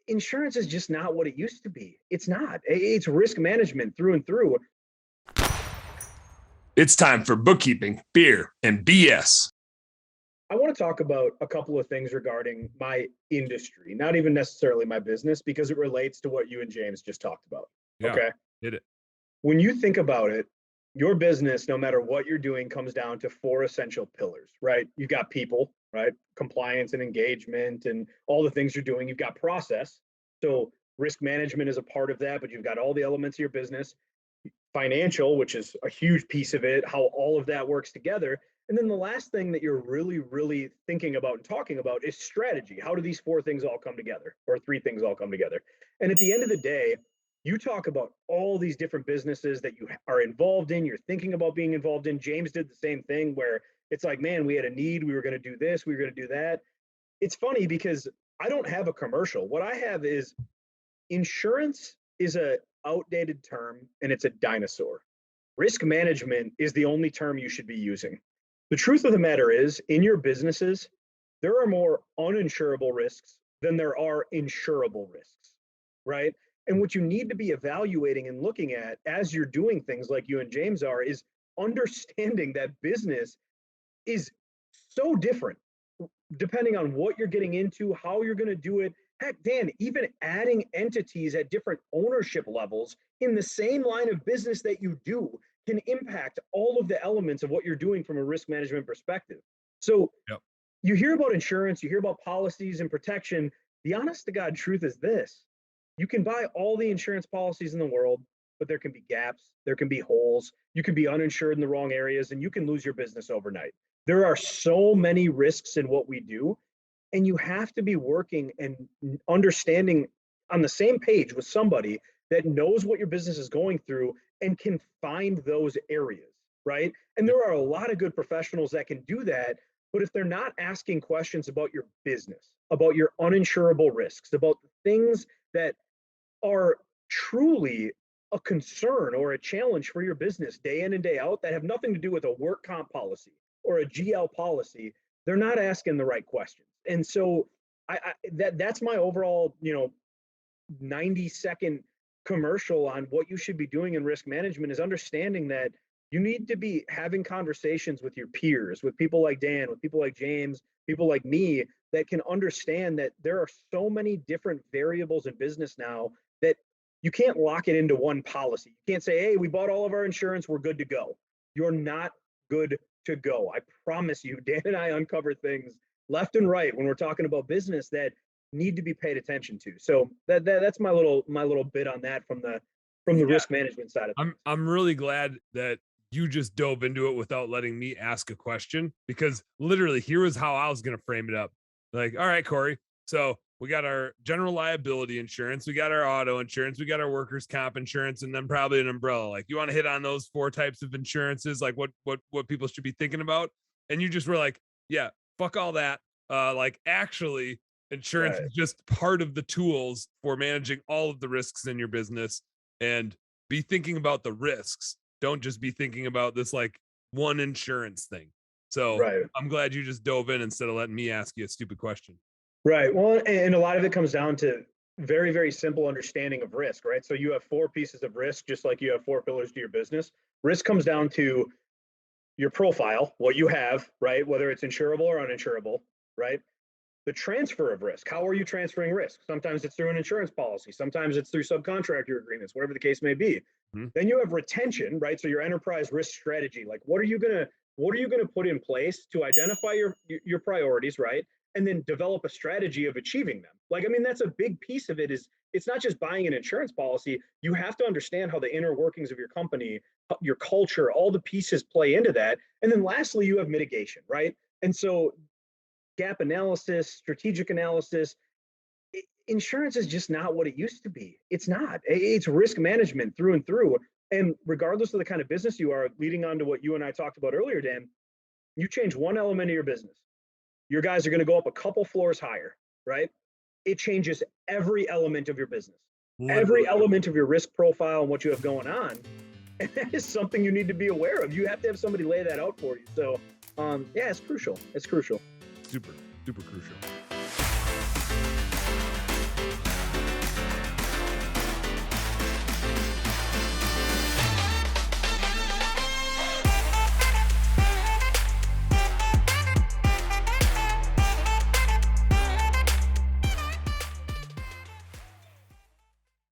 insurance is just not what it used to be. It's not. It's risk management through and through. It's time for bookkeeping, beer, and BS. I want to talk about a couple of things regarding my industry, not even necessarily my business, because it relates to what you and James just talked about. Yeah, okay. Hit it. When you think about it, your business, no matter what you're doing, comes down to four essential pillars, right? You've got people, right? Compliance and engagement and all the things you're doing. You've got process. So risk management is a part of that, but you've got all the elements of your business. Financial, which is a huge piece of it, how all of that works together. And then the last thing that you're really, really thinking about and talking about is strategy. How do these four things all come together, or three things all come together? And at the end of the day, you talk about all these different businesses that you are involved in, you're thinking about being involved in. James did the same thing where it's like, man, we had a need, we were going to do this, we were going to do that. It's funny because I don't have a commercial. What I have is insurance is a outdated term and it's a dinosaur. Risk management is the only term you should be using. The truth of the matter is, in your businesses, there are more uninsurable risks than there are insurable risks, right? And what you need to be evaluating and looking at as you're doing things like you and James are is understanding that business is so different depending on what you're getting into, how you're going to do it. Heck, Dan, even adding entities at different ownership levels in the same line of business that you do can impact all of the elements of what you're doing from a risk management perspective. So you hear about insurance, you hear about policies and protection. The honest to God truth is this: you can buy all the insurance policies in the world, but there can be gaps, there can be holes, you can be uninsured in the wrong areas, and you can lose your business overnight. There are so many risks in what we do, and you have to be working and understanding on the same page with somebody that knows what your business is going through and can find those areas, right? And there are a lot of good professionals that can do that, but if they're not asking questions about your business, about your uninsurable risks, about the things that are truly a concern or a challenge for your business day in and day out that have nothing to do with a work comp policy or a GL policy, they're not asking the right questions. And so that's my overall, 90-second commercial on what you should be doing in risk management is understanding that you need to be having conversations with your peers, with people like Dan, with people like James, people like me that can understand that there are so many different variables in business now that you can't lock it into one policy. You can't say, hey, we bought all of our insurance, we're good to go. You're not good to go. I promise you, Dan and I uncover things left and right when we're talking about business that need to be paid attention to. So that's my little bit on that from the risk management side of things. I'm really glad that you just dove into it without letting me ask a question, because literally here was how I was going to frame it up. Like, all right, Corey, so we got our general liability insurance, we got our auto insurance, we got our workers' comp insurance, and then probably an umbrella. Like, you want to hit on those four types of insurances, like what people should be thinking about? And you just were like, yeah, fuck all that. Like, actually, insurance is just part of the tools for managing all of the risks in your business, and be thinking about the risks. Don't just be thinking about this like one insurance thing. So I'm glad you just dove in instead of letting me ask you a stupid question. Right. Well, and a lot of it comes down to very, very simple understanding of risk, right? So you have four pieces of risk, just like you have four pillars to your business. Risk comes down to your profile, what you have, right? Whether it's insurable or uninsurable, right? The transfer of risk. How are you transferring risk? Sometimes it's through an insurance policy. Sometimes it's through subcontractor agreements, whatever the case may be. Mm-hmm. Then you have retention, right? So your enterprise risk strategy, like what are you gonna put in place to identify your priorities, right? And then develop a strategy of achieving them. Like, I mean, that's a big piece of it. Is it's not just buying an insurance policy. You have to understand how the inner workings of your company, your culture, all the pieces play into that. And then lastly, you have mitigation, right? And so gap analysis, strategic analysis. Insurance is just not what it used to be. It's not. It's risk management through and through. And regardless of the kind of business you are, leading on to what you and I talked about earlier, Dan, you change one element of your business, your guys are going to go up a couple floors higher, right? It changes every element of your business, every element of your risk profile and what you have going on. And that is something you need to be aware of. You have to have somebody lay that out for you. So, yeah, it's crucial. It's crucial. Super, super crucial.